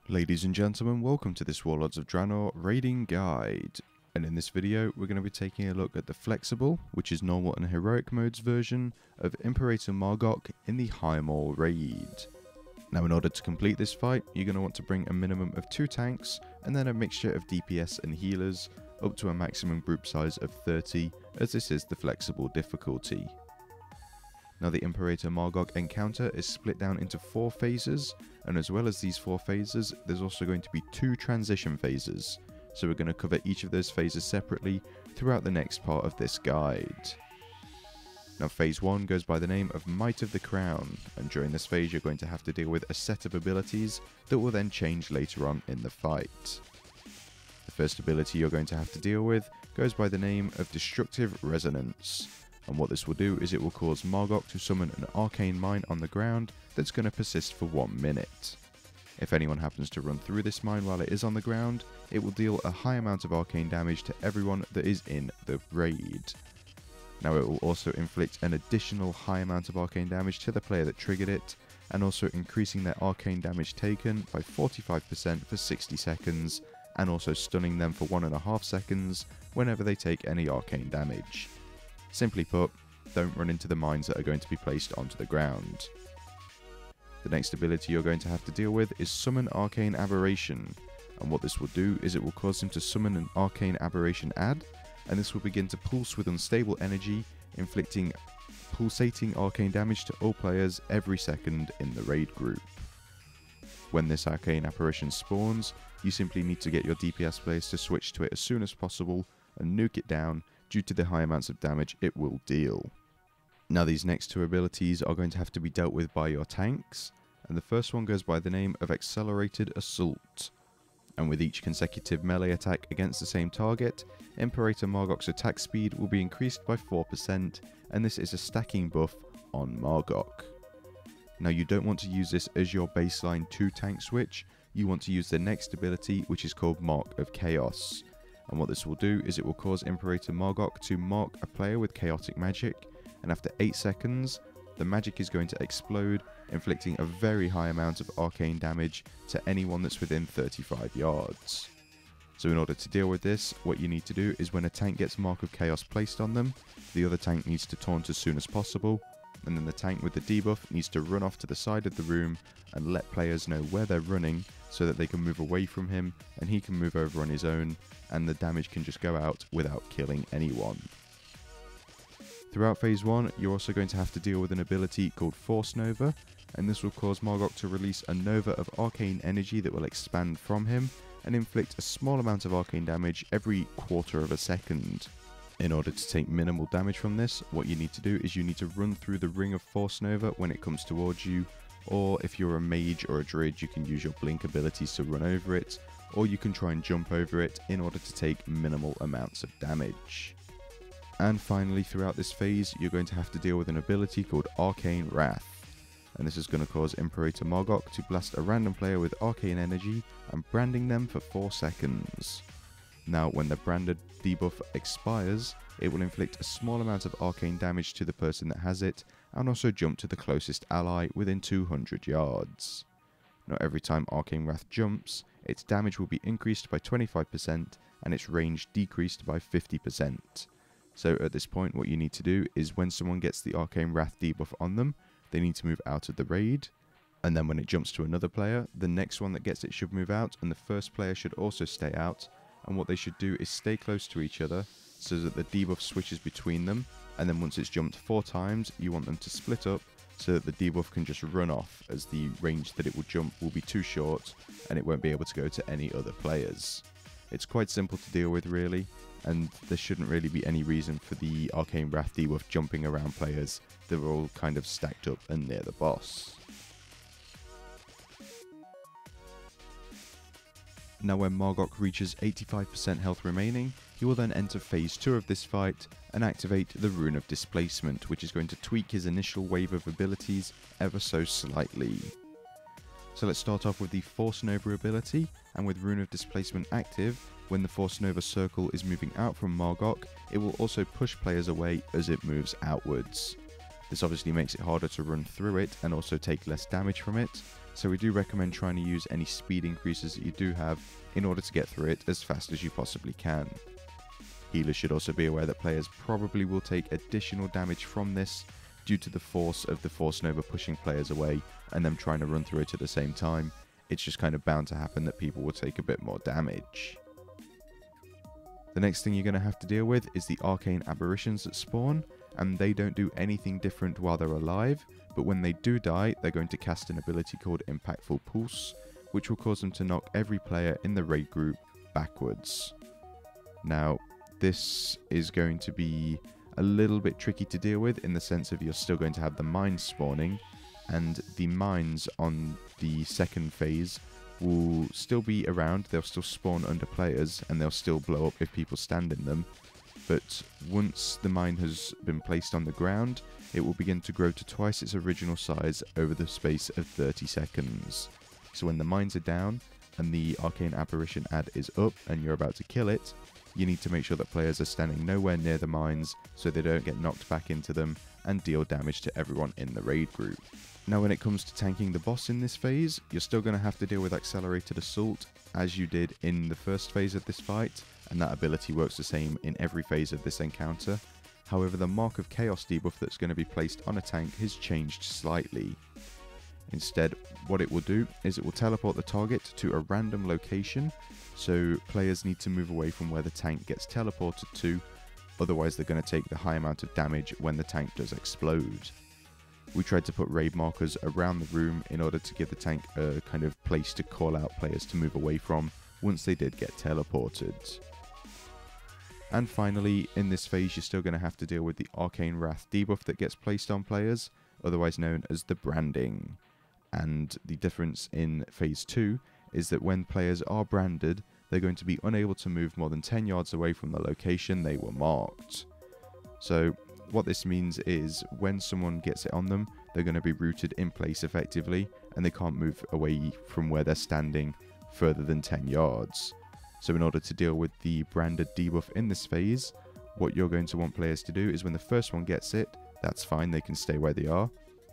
Ladies and gentlemen, welcome to this Warlords of Draenor raiding guide. And in this video, we're going to be taking a look at the flexible, which is normal and heroic modes version of Imperator Mar'gok in the Highmaul raid. Now in order to complete this fight, you're going to want to bring a minimum of 2 tanks, and then a mixture of DPS and healers, up to a maximum group size of 30, as this is the flexible difficulty. Now the Imperator Mar'gok encounter is split down into 4 phases, and as well as these 4 phases, there's also going to be 2 transition phases. So we're going to cover each of those phases separately throughout the next part of this guide. Now phase 1 goes by the name of Might of the Crown, and during this phase you're going to have to deal with a set of abilities that will then change later on in the fight. The first ability you're going to have to deal with goes by the name of Destructive Resonance. And what this will do is it will cause Mar'gok to summon an arcane mine on the ground that's going to persist for 1 minute. If anyone happens to run through this mine while it is on the ground, it will deal a high amount of arcane damage to everyone that is in the raid. Now it will also inflict an additional high amount of arcane damage to the player that triggered it, and also increasing their arcane damage taken by 45% for 60 seconds, and also stunning them for 1.5 seconds whenever they take any arcane damage. Simply put, don't run into the mines that are going to be placed onto the ground. The next ability you're going to have to deal with is Summon Arcane Aberration, and what this will do is it will cause him to summon an Arcane Aberration ad, and this will begin to pulse with unstable energy, inflicting pulsating arcane damage to all players every second in the raid group. When this Arcane Apparition spawns, you simply need to get your DPS players to switch to it as soon as possible and nuke it down due to the high amounts of damage it will deal. Now these next 2 abilities are going to have to be dealt with by your tanks, and the first one goes by the name of Accelerated Assault. And with each consecutive melee attack against the same target, Imperator Mar'gok's attack speed will be increased by 4%, and this is a stacking buff on Mar'gok. Now you don't want to use this as your baseline 2 tank switch, you want to use the next ability, which is called Mark of Chaos. And what this will do is it will cause Imperator Mar'gok to mark a player with chaotic magic, and after 8 seconds, the magic is going to explode, inflicting a very high amount of arcane damage to anyone that's within 35 yards. So in order to deal with this, what you need to do is when a tank gets Mark of Chaos placed on them, the other tank needs to taunt as soon as possible, and then the tank with the debuff needs to run off to the side of the room and let players know where they're running so that they can move away from him and he can move over on his own, and the damage can just go out without killing anyone. Throughout phase 1, you're also going to have to deal with an ability called Force Nova, and this will cause Mar'gok to release a nova of arcane energy that will expand from him and inflict a small amount of arcane damage every quarter of a second. In order to take minimal damage from this, what you need to do is you need to run through the ring of Force Nova when it comes towards you, or if you're a mage or a druid you can use your blink abilities to run over it, or you can try and jump over it in order to take minimal amounts of damage. And finally, throughout this phase, you're going to have to deal with an ability called Arcane Wrath. And this is going to cause Imperator Mar'gok to blast a random player with arcane energy and branding them for 4 seconds. Now, when the branded debuff expires, it will inflict a small amount of arcane damage to the person that has it, and also jump to the closest ally within 200 yards. Now, every time Arcane Wrath jumps, its damage will be increased by 25%, and its range decreased by 50%. So at this point, what you need to do is when someone gets the Arcane Wrath debuff on them, they need to move out of the raid, and then when it jumps to another player, the next one that gets it should move out, and the first player should also stay out, and what they should do is stay close to each other so that the debuff switches between them, and then once it's jumped 4 times, you want them to split up so that the debuff can just run off, as the range that it will jump will be too short and it won't be able to go to any other players. It's quite simple to deal with really, and there shouldn't really be any reason for the Arcane Wrath debuff jumping around players that are all kind of stacked up and near the boss. Now when Mar'gok reaches 85% health remaining, he will then enter phase 2 of this fight and activate the Rune of Displacement, which is going to tweak his initial wave of abilities ever so slightly. So let's start off with the Force Nova ability, and with Rune of Displacement active, when the Force Nova circle is moving out from Mar'gok, it will also push players away as it moves outwards. This obviously makes it harder to run through it and also take less damage from it, so we do recommend trying to use any speed increases that you do have in order to get through it as fast as you possibly can. Healers should also be aware that players probably will take additional damage from this due to the force of the Force Nova pushing players away and them trying to run through it at the same time. It's just kind of bound to happen that people will take a bit more damage. The next thing you're going to have to deal with is the arcane aberrations that spawn, and they don't do anything different while they're alive, but when they do die, they're going to cast an ability called Impactful Pulse, which will cause them to knock every player in the raid group backwards. Now, this is going to be a little bit tricky to deal with in the sense of you're still going to have the mines spawning, and the mines on the second phase will still be around. They'll still spawn under players and they'll still blow up if people stand in them, but once the mine has been placed on the ground, it will begin to grow to twice its original size over the space of 30 seconds. So when the mines are down and the arcane apparition ad is up and you're about to kill it, you need to make sure that players are standing nowhere near the mines so they don't get knocked back into them and deal damage to everyone in the raid group. Now when it comes to tanking the boss in this phase, you're still going to have to deal with Accelerated Assault as you did in the first phase of this fight, and that ability works the same in every phase of this encounter. However, the Mark of Chaos debuff that's going to be placed on a tank has changed slightly. Instead, what it will do is it will teleport the target to a random location, so players need to move away from where the tank gets teleported to, otherwise they're going to take the high amount of damage when the tank does explode. We tried to put raid markers around the room in order to give the tank a kind of place to call out players to move away from once they did get teleported. And finally, in this phase you're still going to have to deal with the Arcane Wrath debuff that gets placed on players, otherwise known as the branding. And the difference in phase 2 is that when players are branded, they're going to be unable to move more than 10 yards away from the location they were marked. So what this means is when someone gets it on them, they're going to be rooted in place effectively, and they can't move away from where they're standing further than 10 yards. So in order to deal with the branded debuff in this phase, what you're going to want players to do is when the first one gets it, that's fine, they can stay where they are.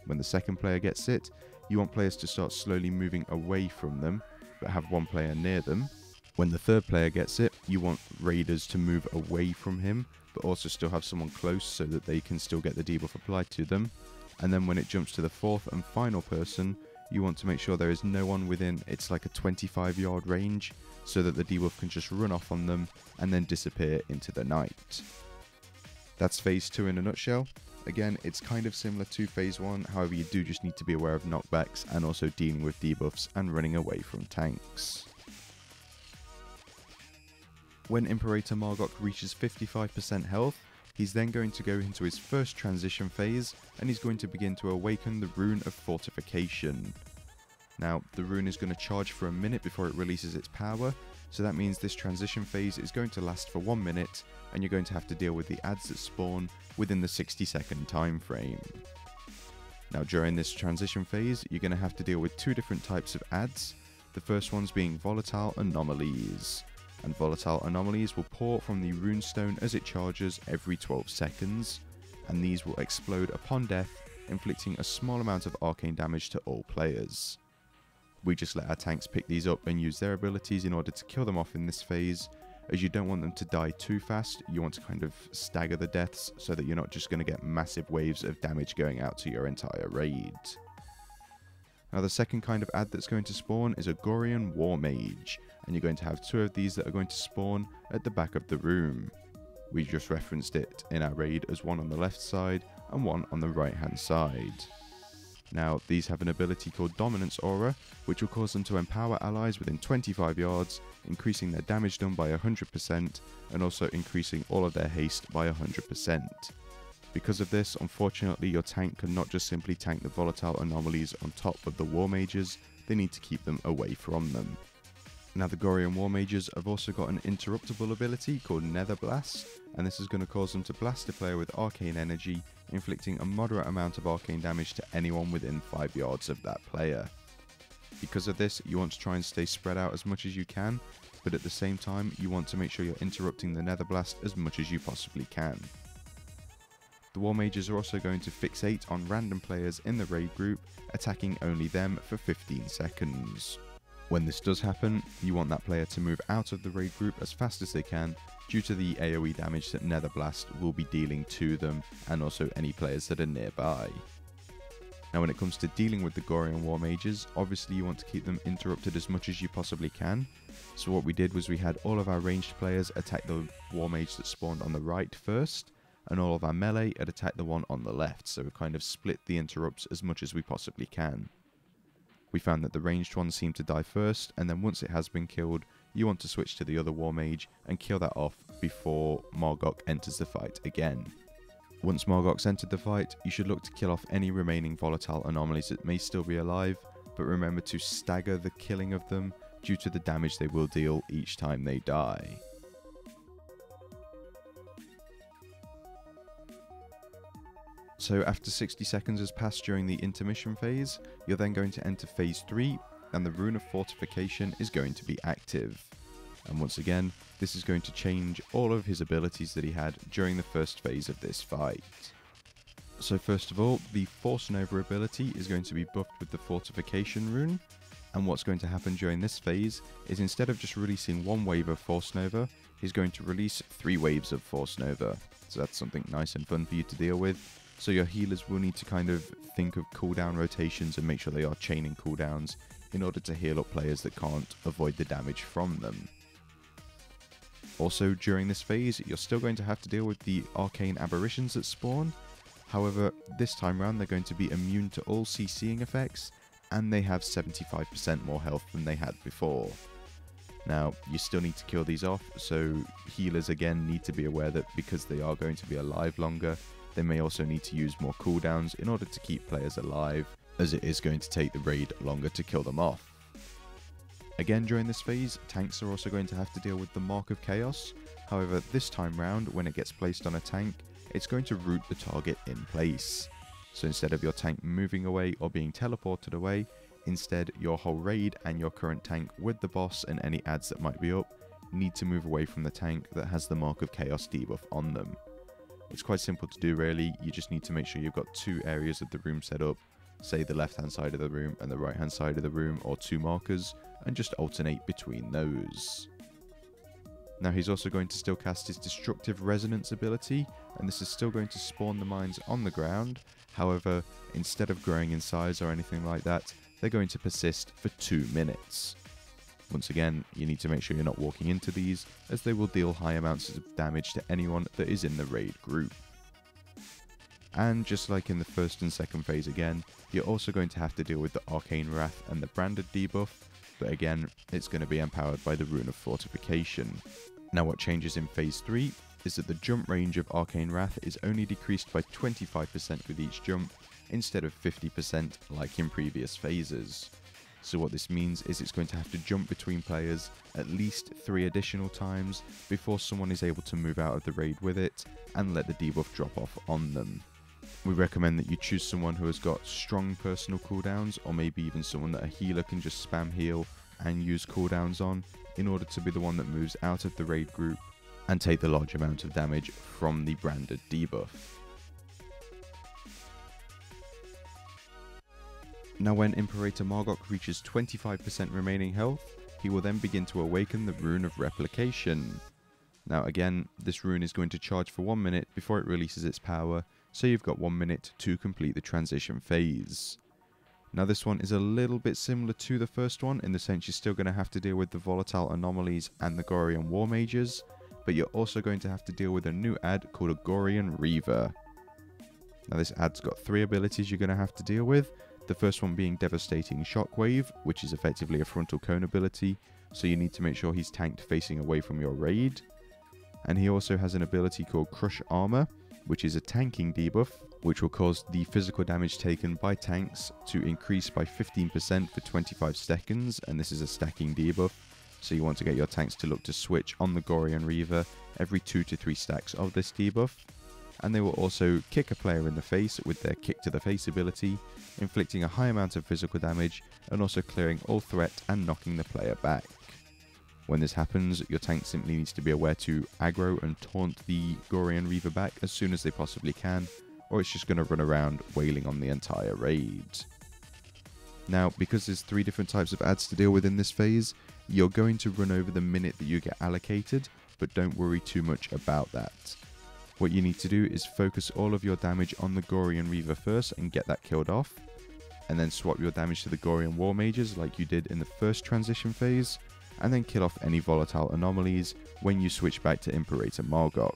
When the second player gets it, you want players to start slowly moving away from them, but have one player near them. When the third player gets it, you want raiders to move away from him, but also still have someone close so that they can still get the debuff applied to them. And then when it jumps to the fourth and final person, you want to make sure there is no one within, it's like a 25-yard range, so that the debuff can just run off on them and then disappear into the night. That's phase 2 in a nutshell. Again, it's kind of similar to phase 1, however you do just need to be aware of knockbacks and also dealing with debuffs and running away from tanks. When Imperator Mar'gok reaches 55% health, he's then going to go into his first transition phase, and he's going to begin to awaken the Rune of Fortification. Now, the rune is going to charge for a minute before it releases its power, so that means this transition phase is going to last for 1 minute, and you're going to have to deal with the adds that spawn within the 60-second time frame. Now, during this transition phase, you're going to have to deal with 2 different types of adds, the first ones being Volatile Anomalies. And volatile anomalies will pour from the runestone as it charges every 12 seconds, and these will explode upon death, inflicting a small amount of arcane damage to all players. We just let our tanks pick these up and use their abilities in order to kill them off in this phase, as you don't want them to die too fast. You want to kind of stagger the deaths so that you're not just going to get massive waves of damage going out to your entire raid. Now the second kind of ad that's going to spawn is a Gorian War Mage, and you're going to have 2 of these that are going to spawn at the back of the room. We just referenced it in our raid as one on the left side and one on the right hand side. Now these have an ability called Dominance Aura, which will cause them to empower allies within 25 yards, increasing their damage done by 100% and also increasing all of their haste by 100%. Because of this, unfortunately your tank cannot just simply tank the volatile anomalies on top of the War Mages, they need to keep them away from them. Now the Gorian War Mages have also got an interruptible ability called Nether Blast, and this is going to cause them to blast a player with arcane energy, inflicting a moderate amount of arcane damage to anyone within 5 yards of that player. Because of this, you want to try and stay spread out as much as you can, but at the same time you want to make sure you're interrupting the Nether Blast as much as you possibly can. The War Mages are also going to fixate on random players in the raid group, attacking only them for 15 seconds. When this does happen, you want that player to move out of the raid group as fast as they can, due to the AoE damage that Nether Blast will be dealing to them, and also any players that are nearby. Now when it comes to dealing with the Gorian War Mages, obviously you want to keep them interrupted as much as you possibly can. So what we did was we had all of our ranged players attack the War Mage that spawned on the right first, and all of our melee had attacked the one on the left, so we kind of split the interrupts as much as we possibly can. We found that the ranged one seemed to die first, and then once it has been killed, you want to switch to the other War Mage and kill that off before Mar'gok enters the fight again. Once Mar'gok's entered the fight, you should look to kill off any remaining volatile anomalies that may still be alive, but remember to stagger the killing of them due to the damage they will deal each time they die. So after 60 seconds has passed during the intermission phase, you're then going to enter phase 3, and the Rune of Fortification is going to be active. And once again, this is going to change all of his abilities that he had during the first phase of this fight. So first of all, the Force Nova ability is going to be buffed with the Fortification rune, and what's going to happen during this phase is instead of just releasing one wave of Force Nova, he's going to release 3 waves of Force Nova. So that's something nice and fun for you to deal with. So your healers will need to kind of think of cooldown rotations and make sure they are chaining cooldowns in order to heal up players that can't avoid the damage from them. Also, during this phase, you're still going to have to deal with the arcane aberrations that spawn. However, this time round they're going to be immune to all CCing effects, and they have 75% more health than they had before. Now, you still need to kill these off, so healers again need to be aware that because they are going to be alive longer, they may also need to use more cooldowns in order to keep players alive, as it is going to take the raid longer to kill them off. Again, during this phase, tanks are also going to have to deal with the Mark of Chaos. However, this time round, when it gets placed on a tank, it's going to root the target in place. So instead of your tank moving away or being teleported away, instead your whole raid and your current tank with the boss and any adds that might be up need to move away from the tank that has the Mark of Chaos debuff on them. It's quite simple to do really, you just need to make sure you've got 2 areas of the room set up, say the left hand side of the room and the right hand side of the room, or 2 markers, and just alternate between those. Now he's also going to still cast his Destructive Resonance ability, and this is still going to spawn the mines on the ground. However, instead of growing in size or anything like that, they're going to persist for 2 minutes. Once again, you need to make sure you're not walking into these, as they will deal high amounts of damage to anyone that is in the raid group. And just like in the first and second phase again, you're also going to have to deal with the Arcane Wrath and the Branded debuff, but again, it's going to be empowered by the Rune of Fortification. Now what changes in phase 3 is that the jump range of Arcane Wrath is only decreased by 25% with each jump, instead of 50% like in previous phases. So what this means is it's going to have to jump between players at least 3 additional times before someone is able to move out of the raid with it and let the debuff drop off on them. We recommend that you choose someone who has got strong personal cooldowns, or maybe even someone that a healer can just spam heal and use cooldowns on, in order to be the one that moves out of the raid group and take the large amount of damage from the Branded debuff. Now when Imperator Mar'gok reaches 25% remaining health, he will then begin to awaken the Rune of Replication. Now again, this rune is going to charge for 1 minute before it releases its power, so you've got 1 minute to complete the transition phase. Now this one is a little bit similar to the first one, in the sense you're still going to have to deal with the volatile anomalies and the Gorian War Mages, but you're also going to have to deal with a new ad called a Gorian Reaver. Now this ad's got 3 abilities you're going to have to deal with. The first one being Devastating Shockwave, which is effectively a frontal cone ability, so you need to make sure he's tanked facing away from your raid. And he also has an ability called Crush Armor, which is a tanking debuff, which will cause the physical damage taken by tanks to increase by 15% for 25 seconds, and this is a stacking debuff, so you want to get your tanks to look to switch on the Gorian Reaver every 2 to 3 stacks of this debuff. And they will also kick a player in the face with their Kick to the Face ability, inflicting a high amount of physical damage and also clearing all threat and knocking the player back. When this happens, your tank simply needs to be aware to aggro and taunt the Gorian Reaver back as soon as they possibly can, or it's just going to run around wailing on the entire raid. Now, because there's 3 different types of adds to deal with in this phase, you're going to run over the minute that you get allocated, but don't worry too much about that. What you need to do is focus all of your damage on the Gorian Reaver first and get that killed off, and then swap your damage to the Gorian War Mages like you did in the first transition phase, and then kill off any volatile anomalies when you switch back to Imperator Mar'gok.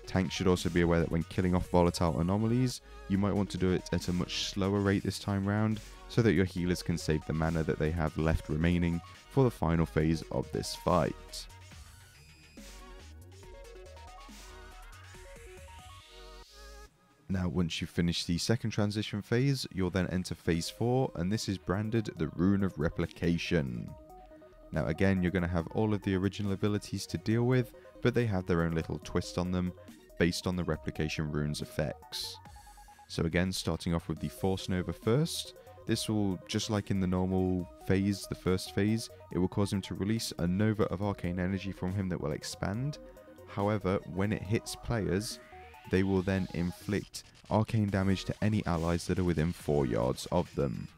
Tanks should also be aware that when killing off volatile anomalies, you might want to do it at a much slower rate this time round, so that your healers can save the mana that they have left remaining for the final phase of this fight. Now, once you finish the second transition phase, you'll then enter phase 4, and this is branded the Rune of Replication. Now again, you're going to have all of the original abilities to deal with, but they have their own little twist on them, based on the Replication Rune's effects. So again, starting off with the Force Nova first, this will, just like in the normal phase, the first phase, it will cause him to release a Nova of Arcane Energy from him that will expand. However, when it hits players, they will then inflict arcane damage to any allies that are within 4 yards of them.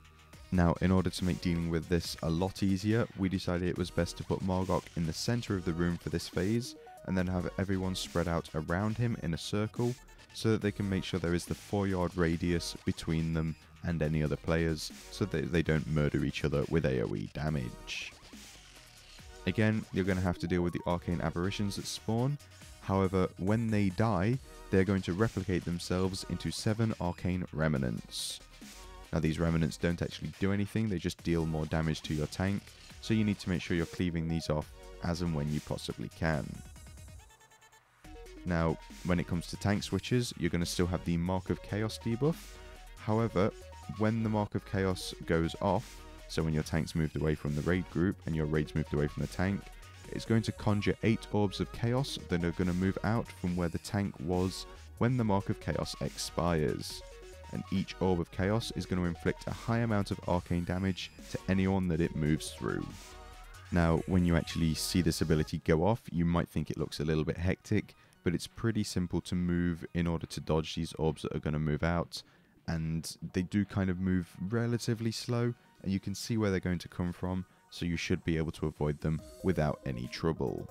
Now, in order to make dealing with this a lot easier, we decided it was best to put Mar'gok in the center of the room for this phase, and then have everyone spread out around him in a circle, so that they can make sure there is the 4-yard radius between them and any other players, so that they don't murder each other with AoE damage. Again, you're going to have to deal with the arcane aberrations that spawn. However, when they die, they're going to replicate themselves into 7 arcane remnants. Now, these remnants don't actually do anything, they just deal more damage to your tank, so you need to make sure you're cleaving these off as and when you possibly can. Now, when it comes to tank switches, you're going to still have the Mark of Chaos debuff. However, when the Mark of Chaos goes off, so when your tank's moved away from the raid group and your raid's moved away from the tank, it's going to conjure 8 orbs of chaos that are going to move out from where the tank was when the Mark of Chaos expires. And each orb of chaos is going to inflict a high amount of arcane damage to anyone that it moves through. Now, when you actually see this ability go off, you might think it looks a little bit hectic, but it's pretty simple to move in order to dodge these orbs that are going to move out, and they do kind of move relatively slow, and you can see where they're going to come from, so you should be able to avoid them without any trouble.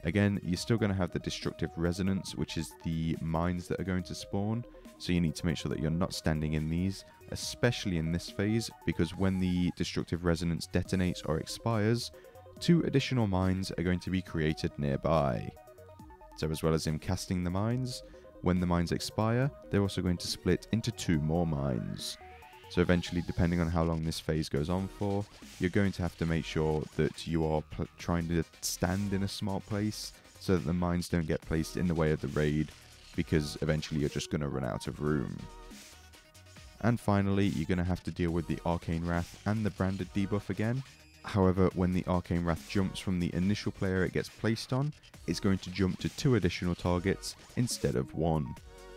Again, you're still going to have the Destructive Resonance, which is the mines that are going to spawn, so you need to make sure that you're not standing in these, especially in this phase, because when the Destructive Resonance detonates or expires, 2 additional mines are going to be created nearby. So as well as him casting the mines, when the mines expire, they're also going to split into 2 more mines. So eventually, depending on how long this phase goes on for, you're going to have to make sure that you are trying to stand in a smart place so that the mines don't get placed in the way of the raid, because eventually you're just going to run out of room. And finally, you're going to have to deal with the Arcane Wrath and the Branded debuff again. However, when the Arcane Wrath jumps from the initial player it gets placed on, it's going to jump to 2 additional targets instead of 1.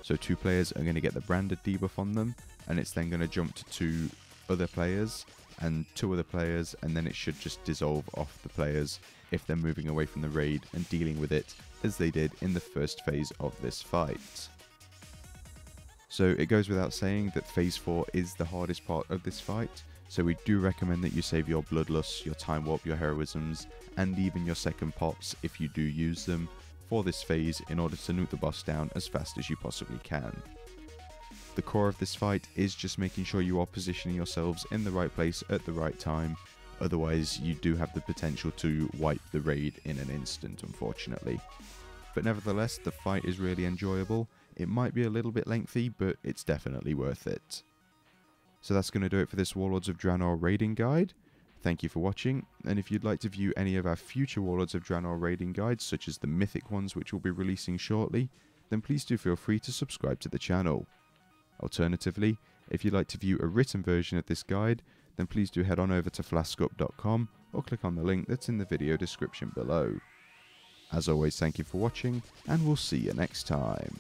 So 2 players are going to get the Branded debuff on them, and it's then going to jump to 2 other players and 2 other players, and then it should just dissolve off the players if they're moving away from the raid and dealing with it as they did in the first phase of this fight. So it goes without saying that phase 4 is the hardest part of this fight, so we do recommend that you save your Bloodlust, your Time Warp, your Heroisms, and even your second pops if you do use them for this phase in order to nuke the boss down as fast as you possibly can. The core of this fight is just making sure you are positioning yourselves in the right place at the right time, otherwise you do have the potential to wipe the raid in an instant, unfortunately. But nevertheless, the fight is really enjoyable. It might be a little bit lengthy, but it's definitely worth it. So that's going to do it for this Warlords of Draenor raiding guide. Thank you for watching, and if you'd like to view any of our future Warlords of Draenor raiding guides, such as the mythic ones which we'll be releasing shortly, then please do feel free to subscribe to the channel. Alternatively, if you'd like to view a written version of this guide, then please do head on over to flaskup.com or click on the link that's in the video description below. As always, thank you for watching, and we'll see you next time.